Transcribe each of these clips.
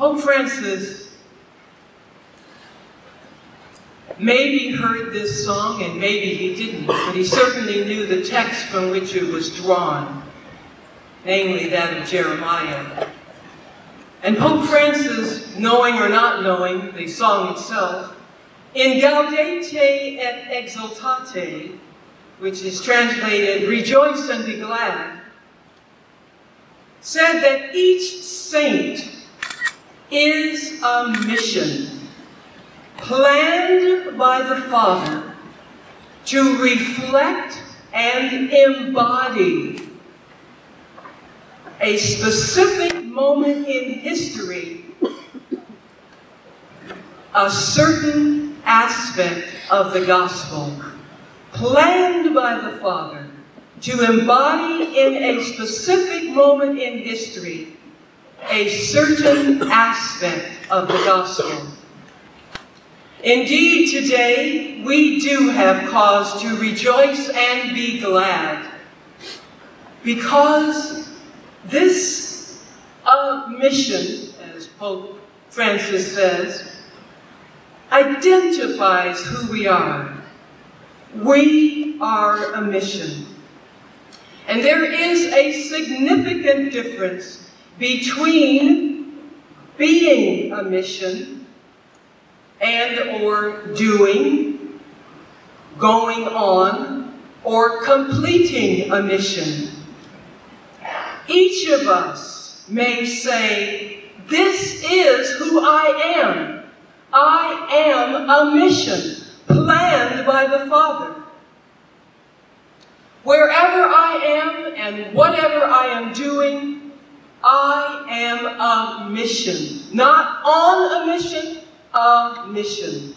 Pope Francis maybe heard this song, and maybe he didn't, but he certainly knew the text from which it was drawn, namely that of Jeremiah. And Pope Francis, knowing or not knowing the song itself, in Gaudete et Exultate, which is translated, rejoice and be glad, said that each saint is a mission planned by the Father to reflect and embody a specific moment in history, a certain aspect of the gospel, planned by the Father to embody in a specific moment in history a certain aspect of the gospel. Indeed, today we do have cause to rejoice and be glad, because this mission, as Pope Francis says, identifies who we are. We are a mission. And there is a significant difference between being a mission and or doing, going on, or completing a mission. Each of us may say, this is who I am. I am a mission planned by the Father. Wherever I am and whatever I am doing, I am a mission. Not on a mission, a mission.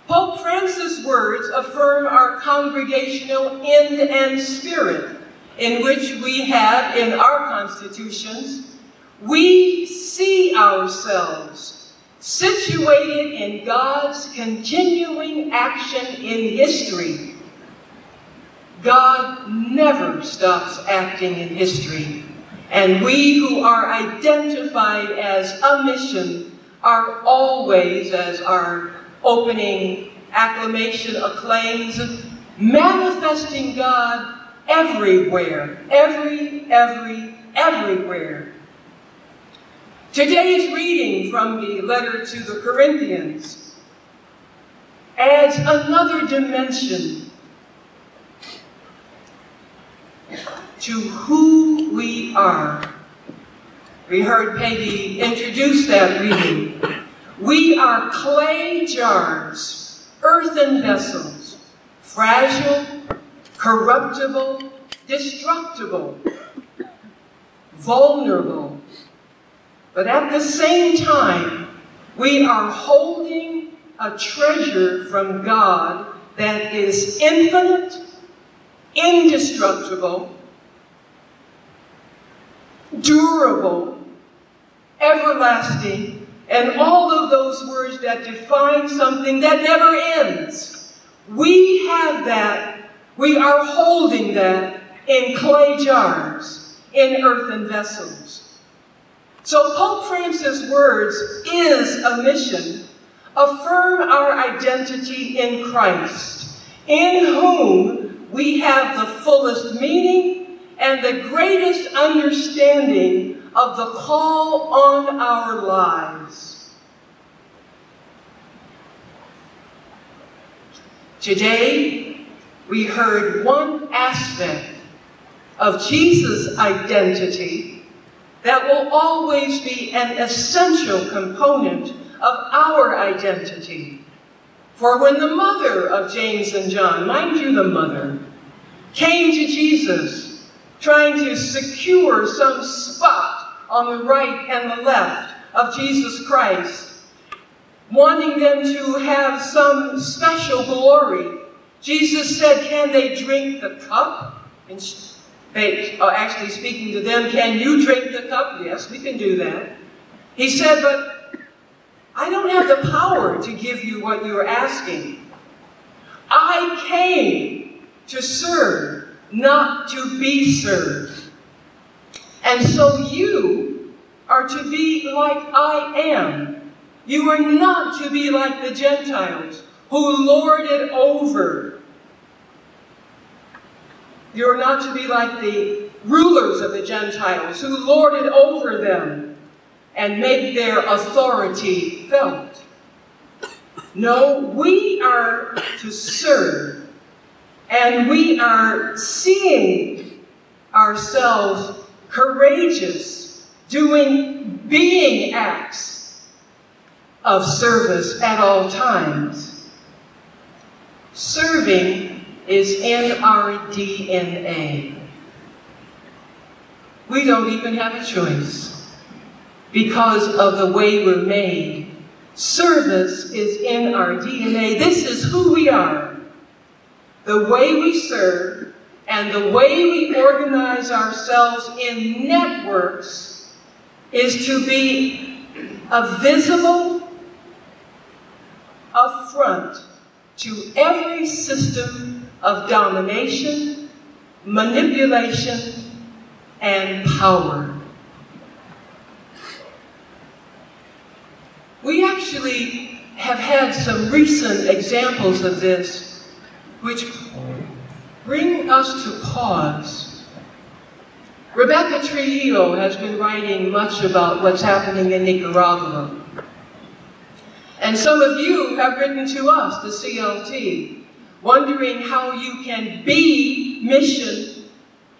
Pope Francis' words affirm our congregational end and spirit, in which we have in our constitutions. We see ourselves situated in God's continuing action in history. God never stops acting in history, and we who are identified as a mission are always, as our opening acclamation acclaims, manifesting God everywhere, everywhere. Today's reading from the letter to the Corinthians adds another dimension to who we are. We heard Peggy introduce that reading. We are clay jars, earthen vessels, fragile, corruptible, destructible, vulnerable. But at the same time, we are holding a treasure from God that is infinite, indestructible, durable, everlasting, and all of those words that define something that never ends. We have that. We are holding that in clay jars, in earthen vessels. So Pope Francis' words, is a mission, affirm our identity in Christ, in whom we have the fullest meaning and the greatest understanding of the call on our lives. Today, we heard one aspect of Jesus' identity that will always be an essential component of our identity. For when the mother of James and John, mind you the mother, came to Jesus trying to secure some spot on the right and the left of Jesus Christ, wanting them to have some special glory, Jesus said, can they drink the cup? And they are actually speaking to them, can you drink the cup? Yes, we can do that. He said, but I don't have the power to give you what you're asking. I came to serve, not to be served. And so you are to be like I am. You are not to be like the Gentiles who lord it over. You're not to be like the rulers of the Gentiles who lord it over them and make their authority felt. No, we are to serve, and we are seeing ourselves courageous, being acts of service at all times. Serving is in our DNA. We don't even have a choice because of the way we're made. Service is in our DNA. This is who we are. The way we serve and the way we organize ourselves in networks is to be a visible affront to every system of domination, manipulation, and power. We actually have had some recent examples of this which bring us to pause. Rebecca Trujillo has been writing much about what's happening in Nicaragua. And some of you have written to us, the CLT, wondering how you can be mission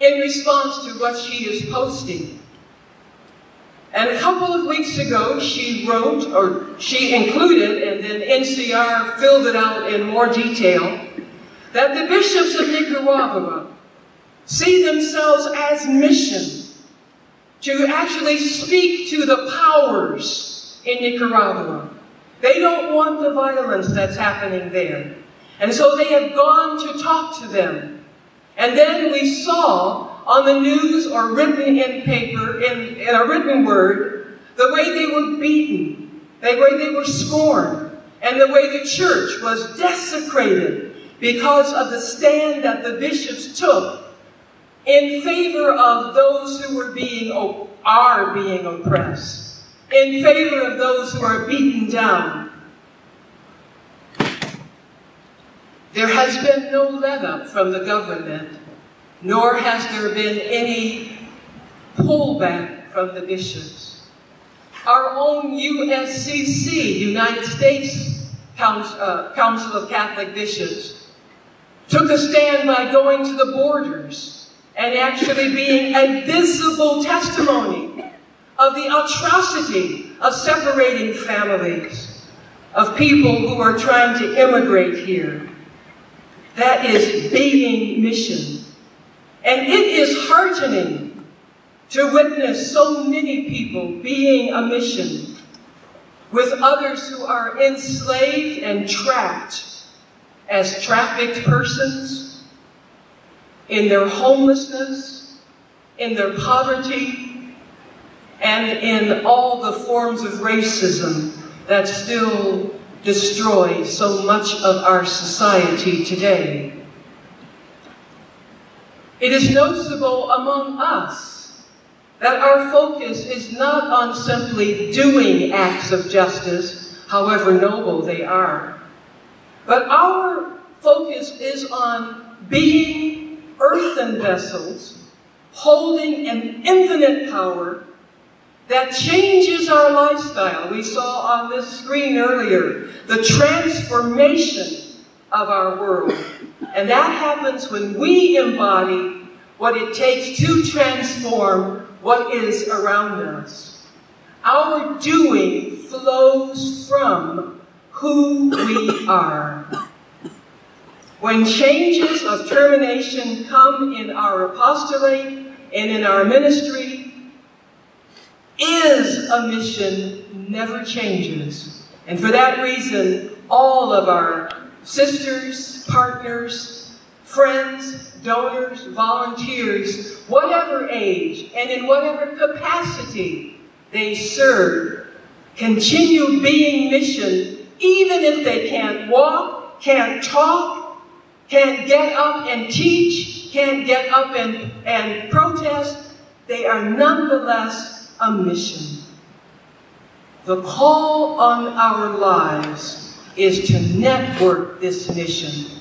in response to what she is posting. And a couple of weeks ago, she wrote, or she included, and then NCR filled it out in more detail, that the bishops of Nicaragua see themselves as mission to actually speak to the powers in Nicaragua. They don't want the violence that's happening there. And so they have gone to talk to them. And then we saw on the news or written in paper, in a written word, the way they were beaten, the way they were scorned, and the way the church was desecrated because of the stand that the bishops took in favor of those who are being oppressed, in favor of those who are beaten down. There has been no let-up from the government, nor has there been any pullback from the bishops. Our own USCC, United States Council of Catholic Bishops, took a stand by going to the borders and actually being a visible testimony of the atrocity of separating families, of people who are trying to immigrate here. That is being mission. And it is heartening to witness so many people being a mission with others who are enslaved and trapped as trafficked persons, in their homelessness, in their poverty, and in all the forms of racism that still destroy so much of our society today. It is noticeable among us that our focus is not on simply doing acts of justice, however noble they are, but our focus is on being earthen vessels, holding an infinite power that changes our lifestyle. We saw on this screen earlier the transformation of our world. And that happens when we embody what it takes to transform what is around us. Our doing flows from who we are. When changes of termination come in our apostolate and in our ministry, is a mission never changes. And for that reason, all of our sisters, partners, friends, donors, volunteers, whatever age and in whatever capacity they serve, continue being mission even if they can't walk, can't talk, can't get up and teach, can't get up and protest. They are nonetheless a mission. The call on our lives is to network this mission,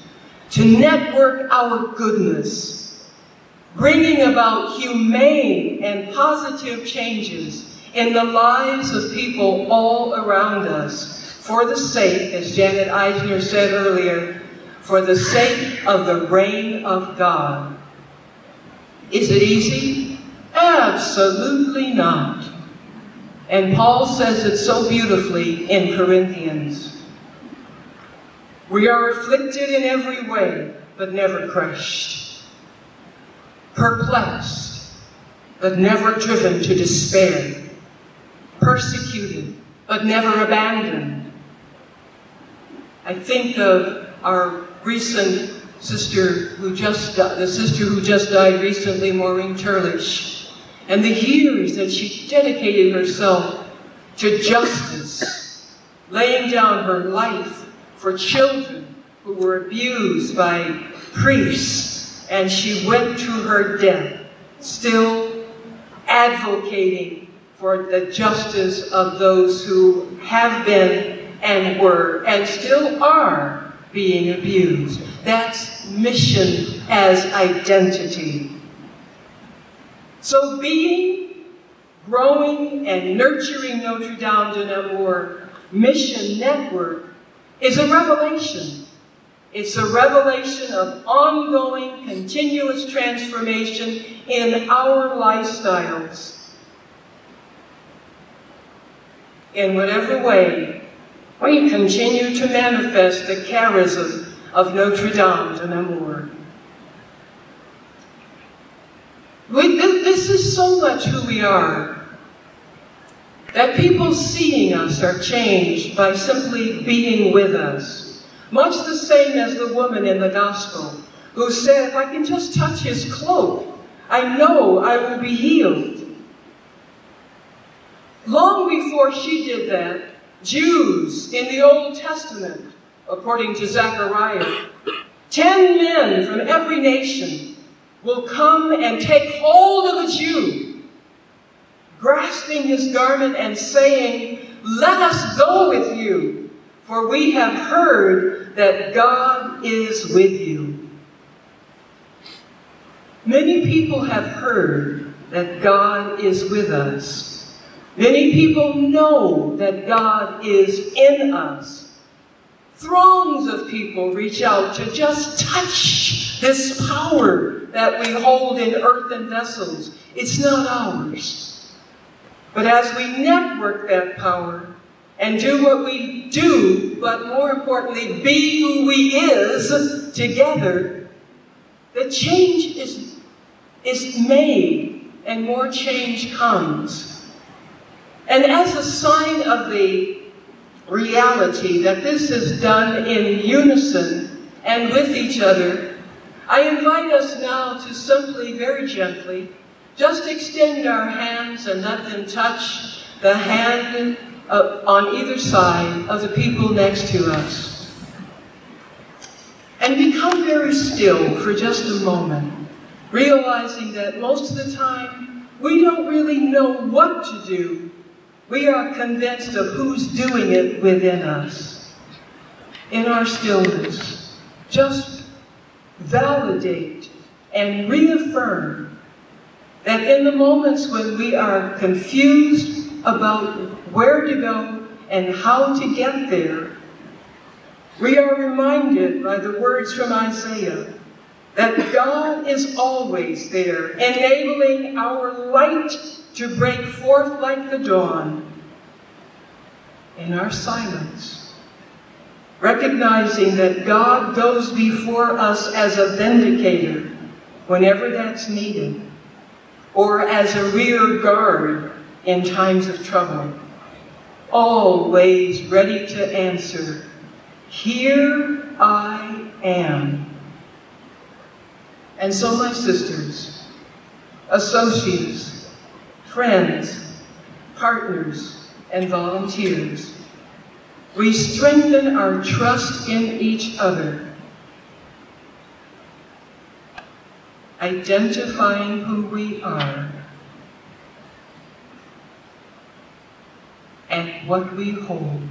to network our goodness, bringing about humane and positive changes in the lives of people all around us, for the sake, as Janet Eisner said earlier, for the sake of the reign of God. Is it easy? Absolutely not. And Paul says it so beautifully in Corinthians. We are afflicted in every way, but never crushed. Perplexed, but never driven to despair. Persecuted, but never abandoned. I think of our recent sister who just died, the sister who just died recently, Maureen Turlish, and the years that she dedicated herself to justice, laying down her life for children who were abused by priests, and she went to her death, still advocating for the justice of those who have been and were and still are being abused. That's mission as identity. So being, growing, and nurturing Notre Dame de Namur Mission Network is a revelation. It's a revelation of ongoing, continuous transformation in our lifestyles. In whatever way, we continue to manifest the charism of Notre Dame de Namur. This is so much who we are, that people seeing us are changed by simply being with us. Much the same as the woman in the gospel who said, if I can just touch his cloak, I know I will be healed. Long before she did that, Jews in the Old Testament, according to Zechariah, 10 men from every nation will come and take hold of a Jew, grasping his garment and saying, let us go with you, for we have heard that God is with you. Many people have heard that God is with us. Many people know that God is in us. Throngs of people reach out to just touch this power that we hold in earthen vessels. It's not ours. But as we network that power and do what we do, but more importantly, be who we is together, the change is made and more change comes. And as a sign of the reality that this is done in unison and with each other, I invite us now to simply, very gently, just extend our hands and let them touch the hand on either side of the people next to us. And become very still for just a moment, realizing that most of the time we don't really know what to do. We are convinced of who's doing it within us. In our stillness, just validate and reaffirm that in the moments when we are confused about where to go and how to get there, we are reminded by the words from Isaiah that God is always there, enabling our light to break forth like the dawn in our silence, recognizing that God goes before us as a vindicator whenever that's needed, or as a rear guard in times of trouble, always ready to answer, "Here I am." And so, my sisters, associates, friends, partners, and volunteers, we strengthen our trust in each other, identifying who we are, and what we hold.